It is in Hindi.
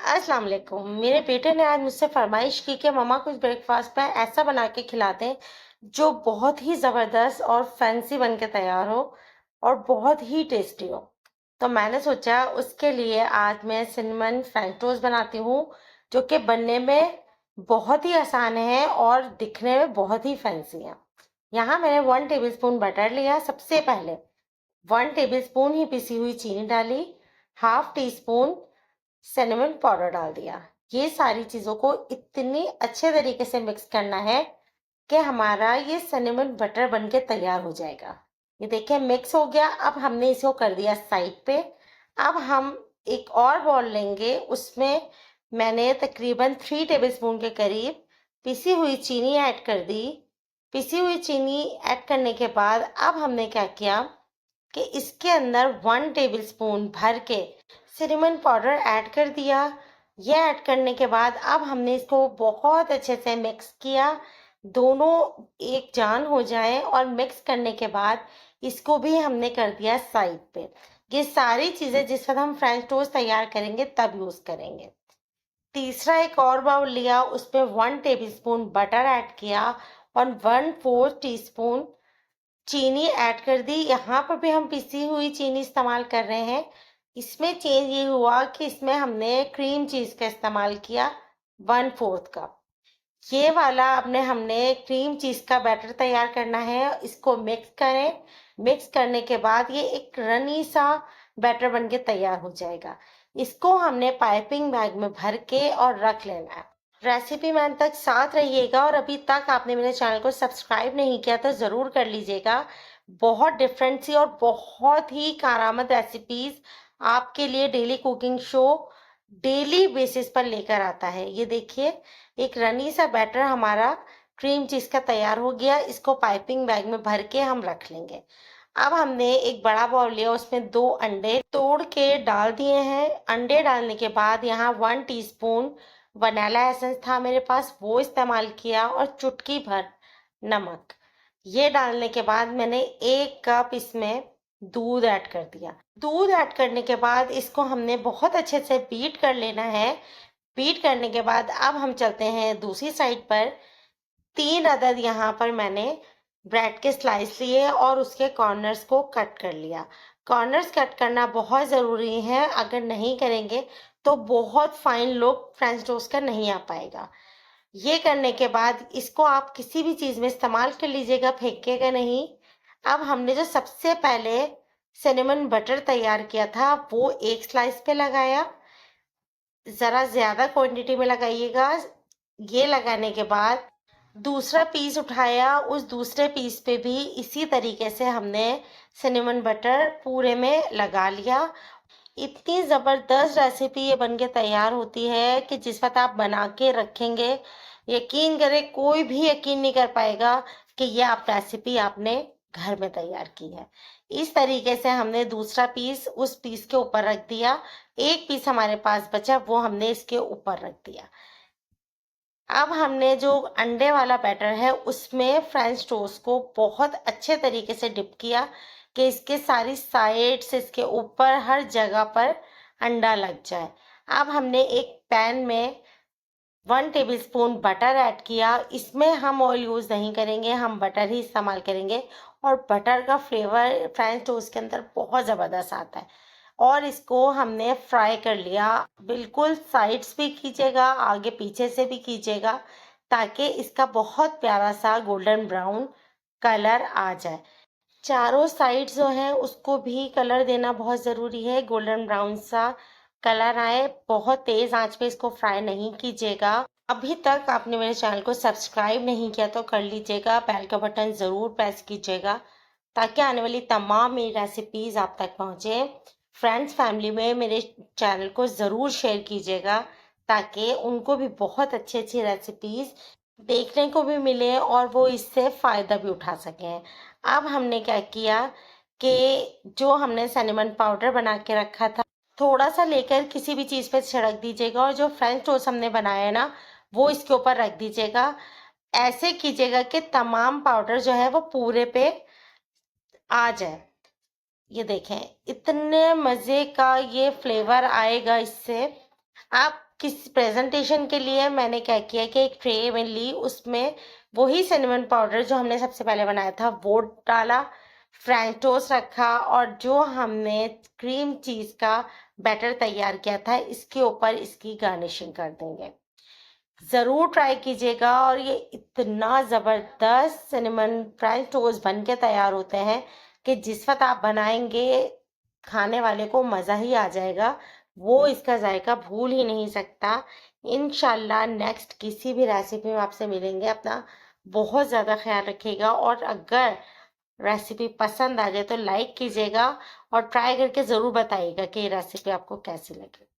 अस्सलाम वालेकुम। मेरे बेटे ने आज मुझसे फरमाइश की कि मम्मा कुछ ब्रेकफास्ट में ऐसा बना के खिला दें जो बहुत ही ज़बरदस्त और फैंसी बन के तैयार हो और बहुत ही टेस्टी हो। तो मैंने सोचा उसके लिए आज मैं सिनेमन फ्रेंच टोस्ट बनाती हूँ, जो कि बनने में बहुत ही आसान है और दिखने में बहुत ही फैंसी है। यहाँ मैंने 1 टेबलस्पून बटर लिया। सबसे पहले 1 टेबलस्पून ही पिसी हुई चीनी डाली, half tea spoon cinnamon powder डाल दिया। ये सारी चीज़ों को इतनी अच्छे तरीके से मिक्स करना है कि हमारा ये सिनेमन बटर बन के तैयार हो जाएगा। ये देखिए मिक्स हो गया। अब हमने इसको कर दिया साइड पे। अब हम एक और बाउल लेंगे, उसमें मैंने तकरीबन 3 टेबलस्पून के करीब पिसी हुई चीनी ऐड कर दी। पिसी हुई चीनी ऐड करने के बाद अब हमने क्या किया कि इसके अंदर 1 टेबलस्पून भर के सिनेमन पाउडर ऐड कर दिया। ये ऐड करने के बाद अब हमने इसको बहुत अच्छे से मिक्स किया, दोनों एक जान हो जाए। और मिक्स करने के बाद इसको भी हमने कर दिया साइड पे। ये सारी चीज़ें जिस वक्त हम फ्रेंच टोस्ट तैयार करेंगे तब यूज़ करेंगे। तीसरा एक और बाउल लिया, उसमें 1 टेबलस्पून बटर ऐड किया और 1/4 टीस्पून चीनी ऐड कर दी। यहाँ पर भी हम पिसी हुई चीनी इस्तेमाल कर रहे हैं। इसमें चेंज ये हुआ कि इसमें हमने क्रीम चीज़ का इस्तेमाल किया 1/4 कप। ये वाला अपने हमने क्रीम चीज़ का बैटर तैयार करना है। इसको मिक्स करें। मिक्स करने के बाद ये एक रनी सा बैटर बन के तैयार हो जाएगा। इसको हमने पाइपिंग बैग में भर के और रख लेना है। रेसिपी में अंत तक साथ रहिएगा और अभी तक आपने मेरे चैनल को सब्सक्राइब नहीं किया तो ज़रूर कर लीजिएगा। बहुत डिफरेंट सी और बहुत ही कारआमद रेसिपीज़ आपके लिए daily cooking show daily basis पर लेकर आता है। ये देखिए एक रनी सा बैटर हमारा क्रीम चीज़ का तैयार हो गया। इसको पाइपिंग बैग में भर के हम रख लेंगे। अब हमने एक बड़ा बाउल लिया, उसमें 2 अंडे तोड़ के डाल दिए हैं। अंडे डालने के बाद यहाँ 1 टीस्पून वनीला एसेंस था मेरे पास, वो इस्तेमाल किया और चुटकी भर नमक। ये डालने के बाद मैंने 1 कप इसमें दूध ऐड कर दिया। दूध ऐड करने के बाद इसको हमने बहुत अच्छे से बीट कर लेना है। बीट करने के बाद अब हम चलते हैं दूसरी साइड पर। 3 अदद यहाँ पर मैंने ब्रेड के स्लाइस लिए और उसके कॉर्नर्स को कट कर लिया। कॉर्नर्स कट करना बहुत ज़रूरी है, अगर नहीं करेंगे तो बहुत फाइन लुक फ्रेंच टोस्ट का नहीं आ पाएगा। ये करने के बाद इसको आप किसी भी चीज़ में इस्तेमाल कर लीजिएगा, फेंकिएगा नहीं। अब हमने जो सबसे पहले सिनेमन बटर तैयार किया था वो एक स्लाइस पे लगाया। ज़रा ज़्यादा क्वांटिटी में लगाइएगा। ये लगाने के बाद दूसरा पीस उठाया, उस दूसरे पीस पे भी इसी तरीके से हमने सिनेमन बटर पूरे में लगा लिया। इतनी ज़बरदस्त रेसिपी ये बन के तैयार होती है कि जिस वक्त आप बना के रखेंगे, यकीन करें कोई भी यकीन नहीं कर पाएगा कि ये आप रेसिपी आपने घर में तैयार की है। इस तरीके से हमने दूसरा पीस उस पीस के ऊपर रख दिया। एक पीस हमारे पास बचा, वो हमने इसके ऊपर रख दिया। अब हमने जो अंडे वाला बैटर है उसमें फ्रेंच टोस्ट को बहुत अच्छे तरीके से डिप किया कि इसके सारी साइड्स, इसके ऊपर हर जगह पर अंडा लग जाए। अब हमने एक पैन में 1 टेबलस्पून बटर ऐड किया। इसमें हम ऑयल यूज़ नहीं करेंगे, हम बटर ही इस्तेमाल करेंगे और बटर का फ्लेवर फ्रेंच टोस्ट के अंदर बहुत ज़बरदस्त आता है। और इसको हमने फ्राई कर लिया। बिल्कुल साइड्स भी कीजिएगा, आगे पीछे से भी कीजिएगा, ताकि इसका बहुत प्यारा सा गोल्डन ब्राउन कलर आ जाए। चारों साइड्स जो हैं उसको भी कलर देना बहुत ज़रूरी है, गोल्डन ब्राउन सा कलर आए। बहुत तेज़ आंच पे इसको फ्राई नहीं कीजिएगा। अभी तक आपने मेरे चैनल को सब्सक्राइब नहीं किया तो कर लीजिएगा, बेल का बटन ज़रूर प्रेस कीजिएगा ताकि आने वाली तमाम मेरी रेसिपीज़ आप तक पहुँचे। फ्रेंड्स फैमिली में मेरे चैनल को ज़रूर शेयर कीजिएगा ताकि उनको भी बहुत अच्छी अच्छी रेसिपीज़ देखने को भी मिले और वो इससे फ़ायदा भी उठा सकें। अब हमने क्या किया कि जो हमने सिनेमन पाउडर बना के रखा था, थोड़ा सा लेकर किसी भी चीज़ पे छिड़क दीजिएगा और जो फ्रेंच टोस्ट हमने बनाया है ना, वो इसके ऊपर रख दीजिएगा। ऐसे कीजिएगा कि तमाम पाउडर जो है वो पूरे पे आ जाए। ये देखें इतने मज़े का ये फ्लेवर आएगा इससे। आप किस प्रेजेंटेशन के लिए मैंने क्या किया कि एक ट्रे में ली, उसमें वही सिनेमन पाउडर जो हमने सबसे पहले बनाया था वो डाला, फ्रेंच टोस्ट रखा और जो हमने क्रीम चीज का बैटर तैयार किया था इसके ऊपर इसकी गार्निशिंग कर देंगे। ज़रूर ट्राई कीजिएगा और ये इतना ज़बरदस्त सिनेमन फ्रेंच टोस्ट बन के तैयार होते हैं कि जिस वक़्त आप बनाएँगे, खाने वाले को मज़ा ही आ जाएगा। वो इसका ज़ायका भूल ही नहीं सकता। इंशाल्लाह नेक्स्ट किसी भी रेसिपी में आपसे मिलेंगे। अपना बहुत ज़्यादा ख़्याल रखिएगा और अगर रेसिपी पसंद आ जाए तो लाइक कीजिएगा और ट्राई करके ज़रूर बताइएगा कि ये रेसिपी आपको कैसी लगी।